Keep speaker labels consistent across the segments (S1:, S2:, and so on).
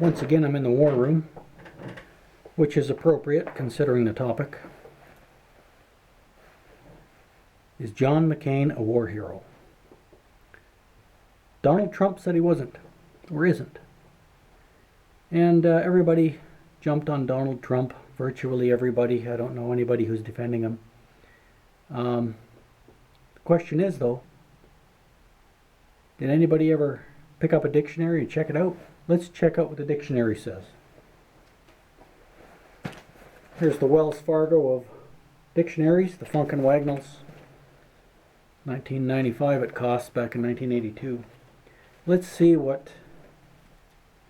S1: once again I'm in the war room, which is appropriate considering the topic. Is John McCain a war hero? Donald Trump said he wasn't, or isn't. And everybody jumped on Donald Trump, virtually everybody. I don't know anybody who's defending him. The question is, though, did anybody ever pick up a dictionary and check it out? Let's check out what the dictionary says. Here's the Wells Fargo of dictionaries, the Funk and Wagnalls. 1995 it costs, back in 1982. Let's see what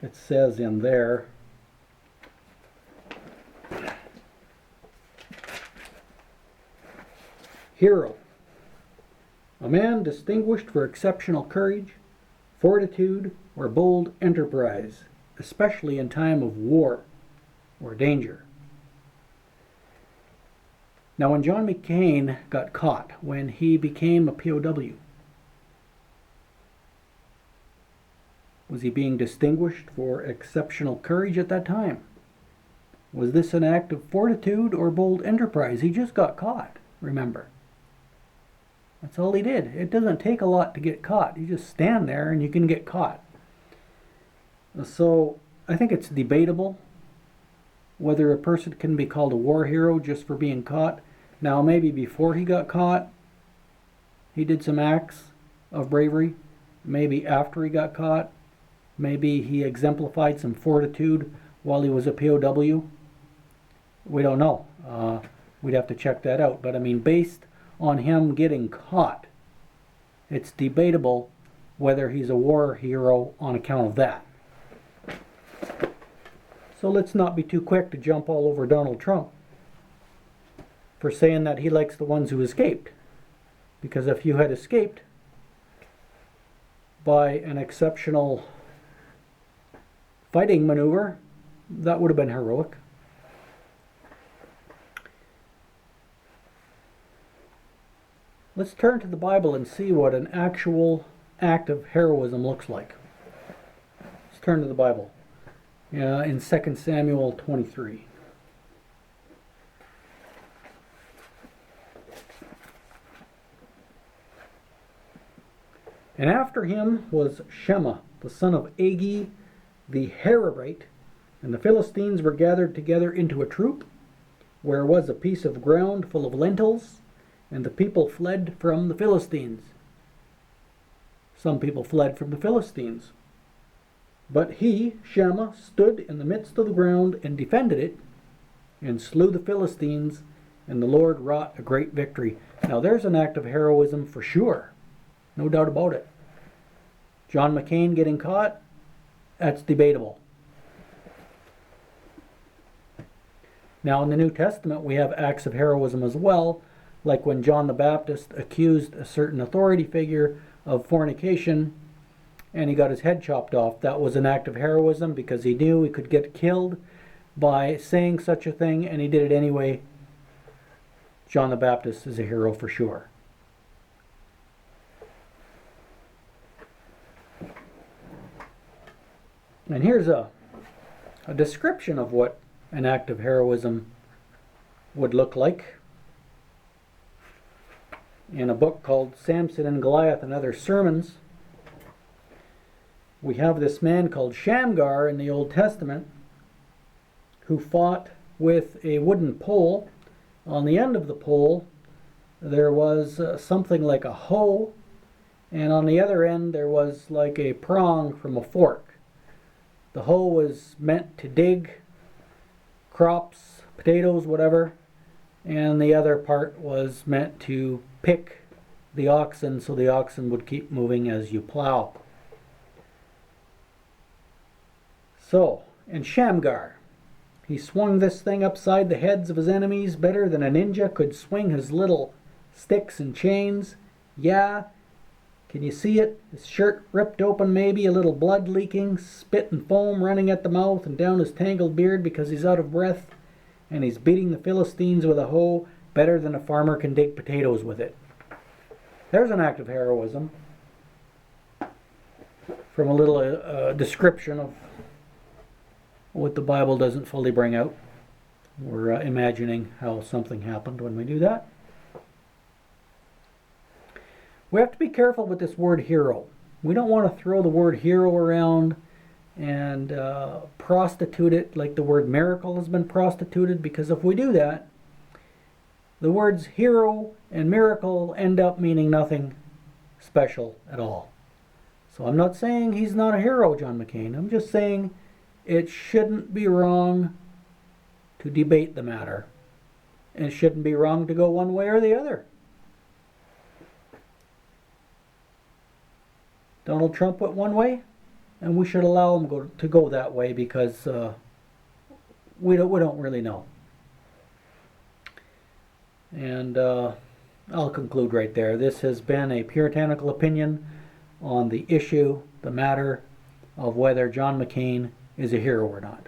S1: it says in there. Hero. A man distinguished for exceptional courage, fortitude, or bold enterprise, especially in time of war or danger. Now, when John McCain got caught, when he became a POW, was he being distinguished for exceptional courage at that time? Was this an act of fortitude or bold enterprise? He just got caught, remember. That's all he did. It doesn't take a lot to get caught. You just stand there and you can get caught. So I think it's debatable whether a person can be called a war hero just for being caught. Now, maybe before he got caught, he did some acts of bravery. Maybe after he got caught, maybe he exemplified some fortitude while he was a POW. We don't know. We'd have to check that out. But I mean, based on him getting caught, it's debatable whether he's a war hero on account of that. So let's not be too quick to jump all over Donald Trump for saying that he likes the ones who escaped. Because if you had escaped by an exceptional fighting maneuver, that would have been heroic. Let's turn to the Bible and see what an actual act of heroism looks like. Let's turn to the Bible. In 2 Samuel 23. And after him was Shema, the son of Agi, the Hararite, and the Philistines were gathered together into a troop, where was a piece of ground full of lentils, and the people fled from the Philistines. Some people fled from the Philistines. But he, Shema, stood in the midst of the ground and defended it, and slew the Philistines, and the Lord wrought a great victory. Now there's an act of heroism for sure. No doubt about it. John McCain getting caught, that's debatable. Now in the New Testament we have acts of heroism as well, like when John the Baptist accused a certain authority figure of fornication and he got his head chopped off. That was an act of heroism because he knew he could get killed by saying such a thing, and he did it anyway. John the Baptist is a hero for sure. And here's a description of what an act of heroism would look like in a book called Samson and Goliath and Other Sermons. We have this man called Shamgar in the Old Testament who fought with a wooden pole. On the end of the pole there was something like a hoe, and on the other end there was like a prong from a fork. The hoe was meant to dig crops, potatoes, whatever, and the other part was meant to pick the oxen so the oxen would keep moving as you plow. So, and Shamgar, he swung this thing upside the heads of his enemies better than a ninja could swing his little sticks and chains. Yeah, can you see it? His shirt ripped open maybe, a little blood leaking, spit and foam running at the mouth and down his tangled beard because he's out of breath, and he's beating the Philistines with a hoe better than a farmer can dig potatoes with it. There's an act of heroism from a little description of what the Bible doesn't fully bring out. We're imagining how something happened when we do that. We have to be careful with this word hero. We don't want to throw the word hero around and prostitute it like the word miracle has been prostituted, because if we do that, the words hero and miracle end up meaning nothing special at all. So I'm not saying he's not a hero, John McCain. I'm just saying it shouldn't be wrong to debate the matter. And it shouldn't be wrong to go one way or the other. Donald Trump went one way, and we should allow him to go that way, because we don't really know. And I'll conclude right there. This has been a puritanical opinion on the issue, the matter of whether John McCain is a hero or not.